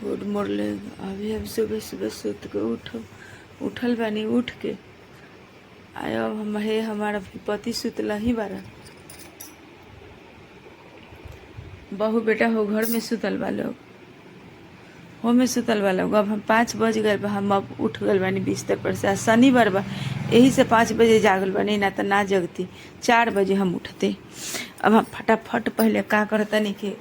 Good morning. अभी हम सुबह सुबह सुत के उठल बानी। उठ के आए अब हमारा पति सुतला ही बारा। बहू बेटा हो घर में सुतल बा लोग, हो में सुतल बा लोग। अब हम 5 बज गए बा, हम अब उठ गए बानी बिस्तर पर से। आज शनिवार बा, यही से 5 बजे जागल बानी, ना तो ना जगती। 4 बजे हम उठते। अब हम फटाफट पहले का करतनी कि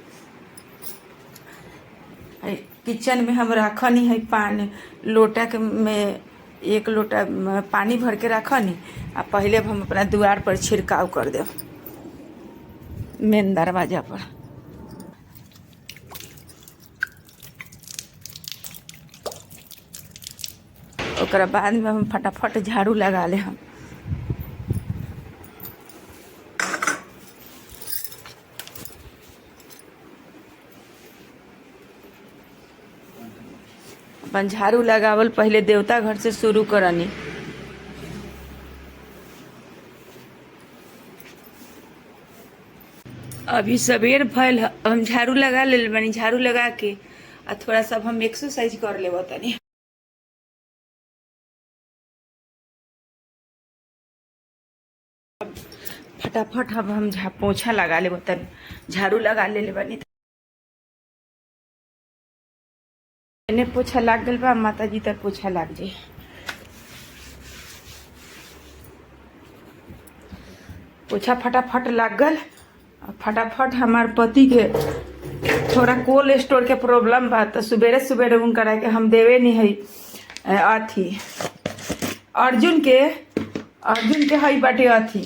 किचन में हम रखनी है पानी लोटा के में 1 लोटा पानी भर के रखनी। आ पहले हम अपना द्वार पर छिड़काव कर देव, मेन दरवाजा पर। ओकरा बाद में हम फटाफट झाड़ू लगा ले। हम अपन झाड़ू लगावल पहले देवता घर से शुरू करनी। अभी सवेर भइल, हम झाड़ू लगा ले बानी। झाड़ू लगा के आ थोड़ा सा हम एक्सरसाइज कर ले तनी। फटाफट अब हम पोछा लगा ले तनी। झाड़ू लगा ले बानी। एने पोछा लाग गल बा, माता जी तर पोछा लाग जाए। पोछा फटाफट लाग गल। फटाफट हमार पति के थोड़ा कोल्ड स्टोर के प्रॉब्लम बा, तो सुबेरे सुबेरे उनकरा के हम देवे नहीं है अथी अर्जुन के हई बाटे अथी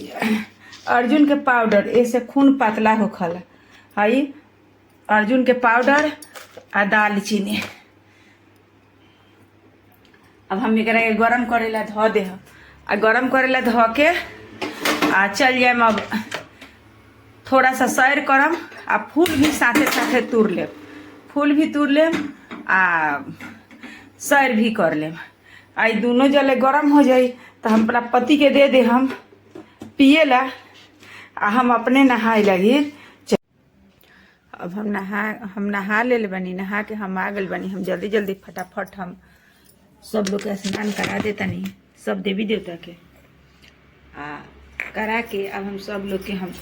अर्जुन के पाउडर। ऐसे खून पतला होखला हई अर्जुन के पाउडर आ दालचीनी। अब हम एकरा के गरम करेला धो दे। आ गरम करेला धो के आ चल जाए। अब थोड़ा सा सैर करम आ फूल भी साथे साथे तोड़ लेम। फूल भी तोड़ लेम आ सैर भी कर लेम। आई दोनों जले गरम हो जाई तो हम अपना पति के दे हम पिएला। आ हम अपने नहाए लगी। अब हम नहा ले बनी। नहा के हम आ गए बनी। हम जल्दी जल्दी फटाफट हम सब लोग के स्नान करा देता नहीं, सब देवी देवता के करा के अब हम सब लोग के हम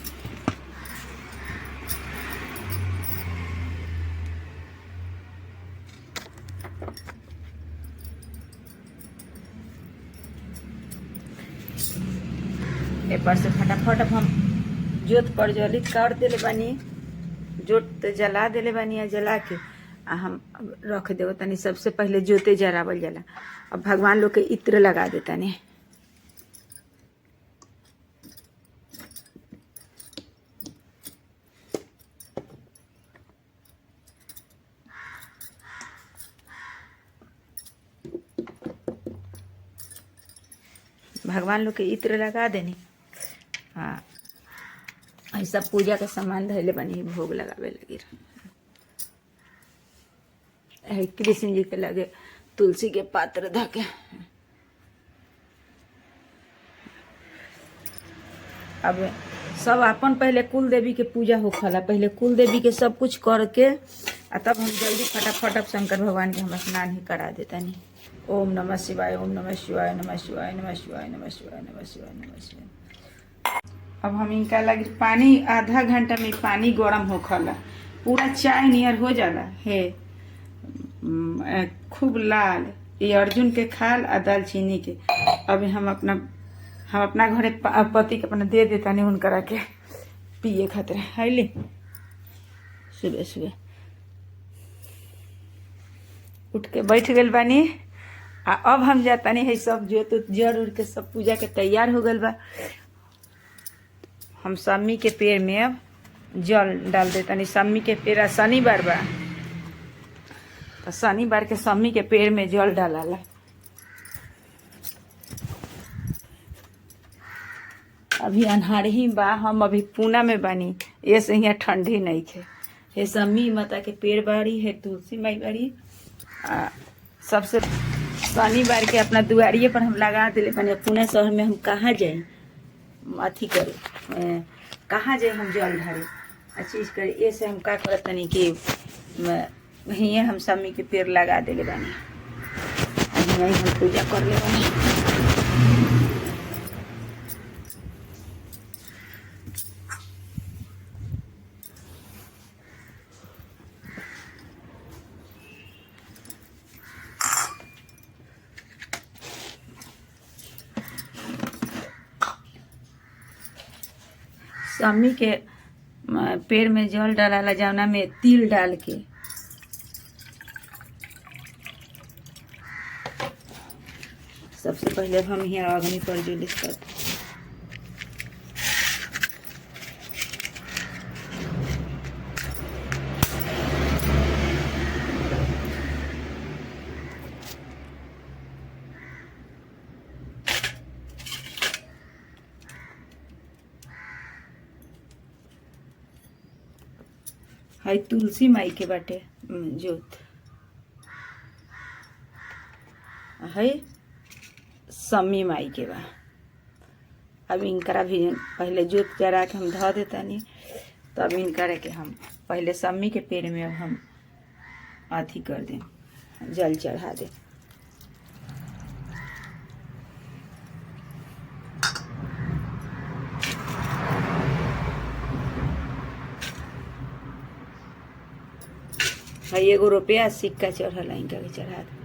पर से फटाफट अब हम जोत पर जलित कर देले बानी। जोत जला देले बानी। आ जला के हम रख देव तनी। सबसे पहले जोते जरावल जाला। अब भगवान लोग के इत्र लगा देता नहीं। भगवान लोग के इत्र लगा देनी। हाँ, ऐसा पूजा के सामान धैले बनी। भोग लगावे लगी। कृष्ण जी के लगे तुलसी के पात्र धके। अब सब अपन पहले कुल देवी के पूजा होखला। पहले कुल देवी के सब कुछ करके आ तब हम जल्दी फटाफट अब शंकर भगवान के हम स्नान ही करा देता नहीं। ओम नमः शिवाय, ओम नमः शिवाय, नमः शिवाय, नमः शिवाय, नमः शिवाय, नमः शिवाय, नमः शिवाय। अब हम इनका लगी पानी आधा घंटा में पानी गरम होखला। पूरा चाय नियर हो जाला है, खूब लाल। ये अर्जुन के खाल आ दालचीनी के। अभी हम अपना घरे पति के अपना दे देता नहीं उनकरा के पिए खातिर। हैली सुबह सुबह उठ के बैठ गए बानी। आ अब हम जाता नहीं है सब जोत जड़ उड़ के सब पूजा के तैयार हो गल बा। हम सम्मी के पेड़ में अब जल डाल देता नहीं। सम्मी के पेड़ शनिवार बा, तो शनिवार के सम्मी के पेड़ में जल डालाला। अभी अन्हार ही बा। हम अभी पूना में बानी, ये से यहाँ ठंडी नहीं है। हे सम्मी माता के पेड़ बाड़ी है, तुलसी माई बाड़ी। सबसे शनिवार के अपना दुआरिये पर हम लगा दिले बने। पूना शहर में हम कहाँ जाए अथी करे, कहाँ जाए हम जल ढारे चीज करे। ये से हम का करत नहीं कि वहीं हम सम्मी के पेड़ लगा देले बानी। यहीं हम पूजा कर ले बानी। सम्मी के पेड़ में जल डाला जौना में तिल डाल के सबसे पहले हम यहाँ अग्नि पर जुलिस करते। हाई तुलसी माई के बाटे जोत है सम्मी माई के बा। अब इनकरा भी पहले जोत जरा के हम धो देतानी, तब इनकरा के हम पहले सम्मी के पेड़ में हम अथी कर दें, जल चढ़ा दें। भाई एगो रुपया सिक्का चढ़ल इनका के चढ़ा दे।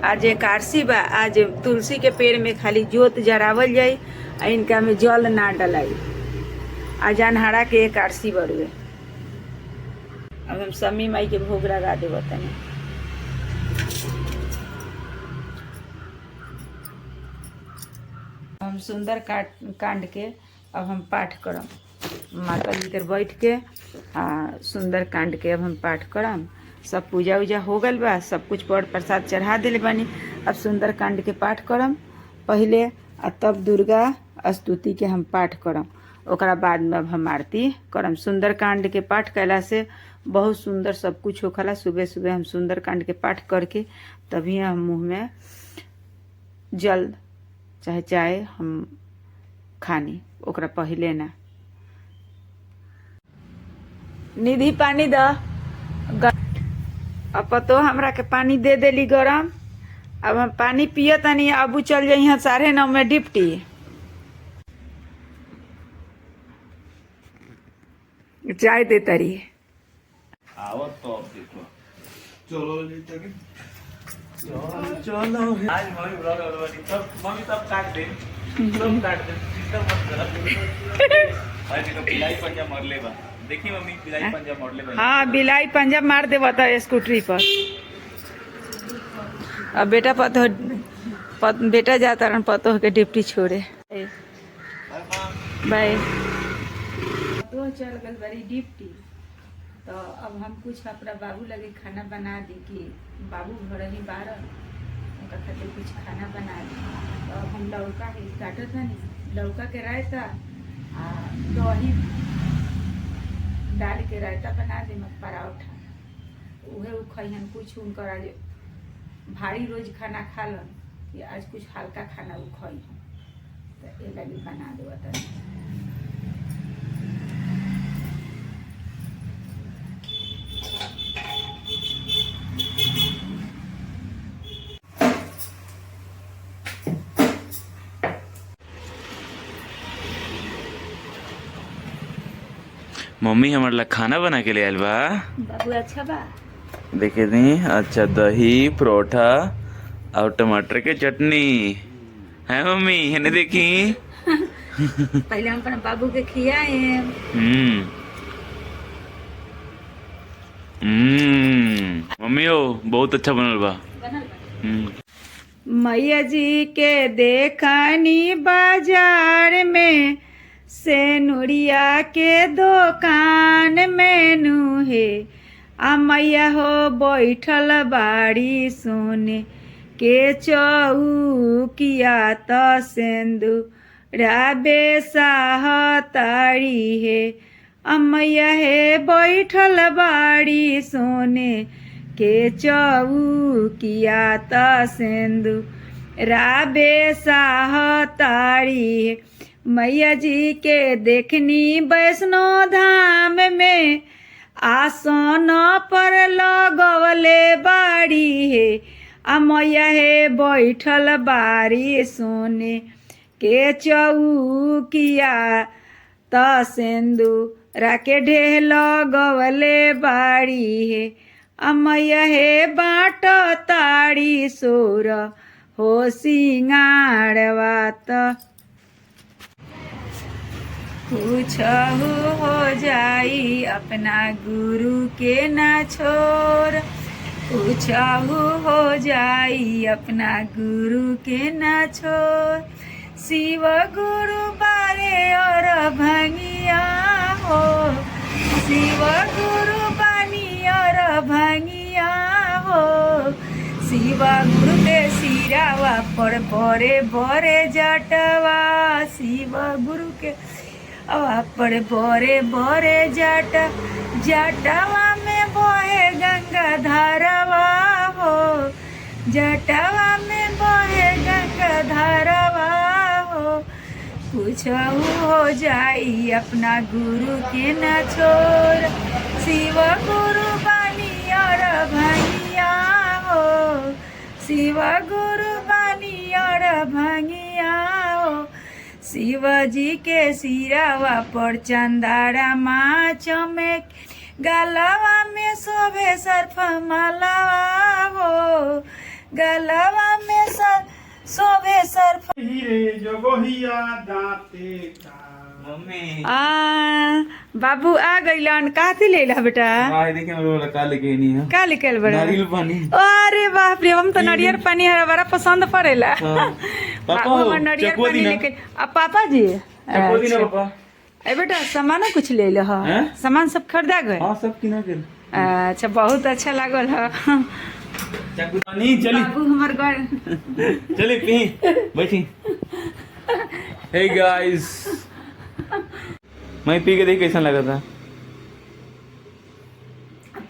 आज एकादशी बा, आज तुलसी के पेड़ में खाली जोत जरावल जाई, इनका में जल ना डलाई। आज अनहारा के एकादशी बड़ुए। अब हम सम्मी माई के भोग लगा देव तनी। हम सुंदर कांड के अब हम पाठ करम। माता जी कर बैठ के सुंदर कांड के अब हम पाठ करम। सब पूजा उजा हो गल बा, सब कुछ पर प्रसाद चढ़ा दिले बानी। अब सुंदर कांड के पाठ करम पहले, तब दुर्गा स्तुति के हम पाठ करम। ओकरा बाद में अब हम आरती करम। सुंदर कांड के पाठ कैला से बहुत सुंदर सब कुछ होखला। सुबह सुबह हम सुंदर कांड के पाठ करके तभी हम मुँह में जल चाहे चाय हम खानी, ओकरा पहले ना। निधि पानी द। अब तो हमरा के पानी दे देली गरम। अब हम पानी पिए तनी। अबू चल जाई 9:30 में डिप्टी। चाय दे तरी आवत तो अब देखो। चलो चलो आज मम्मी ब्लॉग वाली तब मम्मी तब काट दे, सब काट दे, चिंता मत कर। आज तो बिलाई पंजा मार ले बा। देखी मम्मी बिलाई पंजा मार ले बा। हाँ बिलाई पंजा मार दे बता स्कूटरी पर। अब बेटा जाता रन पतो के डिप्टी छोड़े। बाय। तो चल गल बड़ी डिप्टी। तो अब हम कुछ अपना बाबू लगे खाना बना दी कि बाबू घर ही बारह उनका खातिर कुछ खाना बना दी। तो अब हम लौका ही काटत नहीं, लौका के रायता दही डाल के रायता बना दे। मत पराठा उहे उ खइहन कुछ उनकर आज भारी रोज खाना खालन कि आज कुछ हल्का खाना उ खइहन, तो ये लगी बना देवता। मम्मी हमारे ला खाना बना के ले आयल बा। बाबू अच्छा बा देखे दी। अच्छा दही परोठा और टमाटर के चटनी है मम्मी, है ना देखी। पहले हम अपने बाबू के खियाए। मम्मी हो बहुत अच्छा बनल बा। मैया जी के देखनी बाजार में, से नुरिया के दुकान में नुहे। आ मैया हो बैठल बाड़ी सोने के चौकिया त सिंदूरा बेसाह तारी है। अमैया हे बैठल बाड़ी सोने के चौकिया त सिंदूरा बेसाह तारी है। मैया जी के देखनी वैष्णो धाम में आसन पर लगवले बाड़ी हे आ मैया हे बैठल बारी सोने के चौकिया त सिंदूरा के ढेर लगवले बाड़ी हे आ मैया हे बाट ताड़ी सोर हो सिंगारवा त कुछहु हो जाई अपना गुरु के ना छोड़ कुछहु हो जाई अपना गुरु के ना छोड़ शिव गुरु बारे और भंगिया हो शिव गुरु बानी और भंगिया हो शिव गुरु के सिरावा पर बड़े बड़े जटवा शिव गुरु के पर बड़े बड़े जटवा में बहे गंगा धारावा हो जटवा में बहे गंगा धारावा हो कुछ हो जाई अपना गुरु के न छोड़ शिव गुरु बानी और भंगिया हो शिव गुरु बानी और भंगिया हो शिवजी के सिरावा पर चंदारा माँ चमेक गलवा में शोभे सर्फ मालावा हो गलवा में शोभे सर्फ हीरे जगहिया दाते का मम्मी बाबू आ गइलन काथी लेला बेटा भाई देखिए हम लोग का लेके नहीं है का निकल बड़ा नारियल पानी अरे बाप रे हम तो नारियल पानी हरा बड़ा पसंद पड़ेला पापा बाबू हमर नारियल चको पानी दी ना लेके अब पापा जी चको दी ना अच्छा। पापा ए बेटा सामान कुछ ले लो हैं? सामान सब खरीदा गए हां सब किना के अच्छा बहुत अच्छा लागल है चको नहीं चली बाबू हमार घर चली पी बैठी हे गाइस मैं पी के देख कैसा लगा था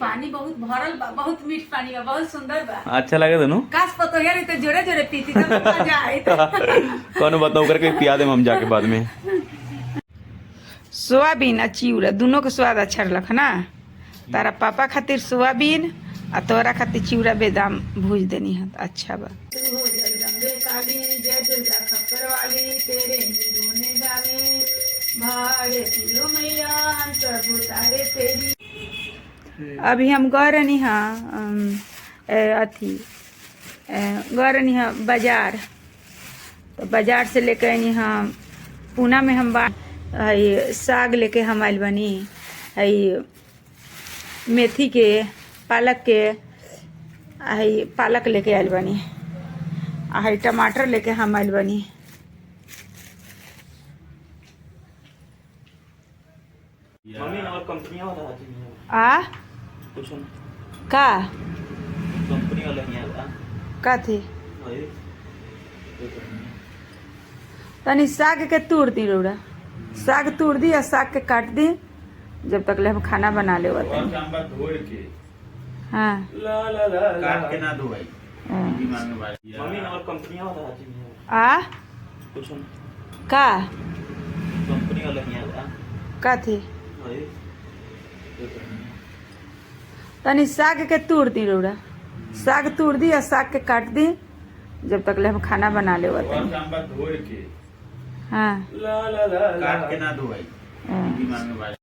पानी बहुत भरल बा बहुत मीठ पानी बा बहुत सुंदर बा अच्छा लगा था नो काश पतो यार तो जोरे जोरे पीती तो मजा आई कौन बताओ करके पिया दे हम जाके बाद में सोयाबीन आ चिउरा दोनों के स्वाद अच्छा रख ना तारा पापा खातिर सोयाबीन आ तोरा खातिर चिउरा बेदाम भूज देनी है अच्छा बा अभी हम गए रहनी अथी गए रहनी बाजार तो बाजार से लेके आनी हम पूना में हम साग लेके हम आयल बनी हई मेथी के पालक के हई पालक लेके आयल बनी हई टमाटर लेके हम आयल बनी मम्मी और कंपनी वाला आ कुछ का कंपनी वाला नहीं आता का थी तनी साग के तोड़ दी रोड़ा साग तोड़ दी और साग के काट दी जब तक ले हम खाना बना ले धोड़ के हाँ ला ला ला काट के ना धोई हाँ। मम्मी और कंपनी वाला आ कुछ का कंपनी वाला नहीं आता का थी तनी साग के तोड़ दी रोड़ा साग तोड़ दी और साग के काट दी जब तक ले हम खाना बना ले धोड़ के हाँ ला ला ला काट के ना धोई हाँ।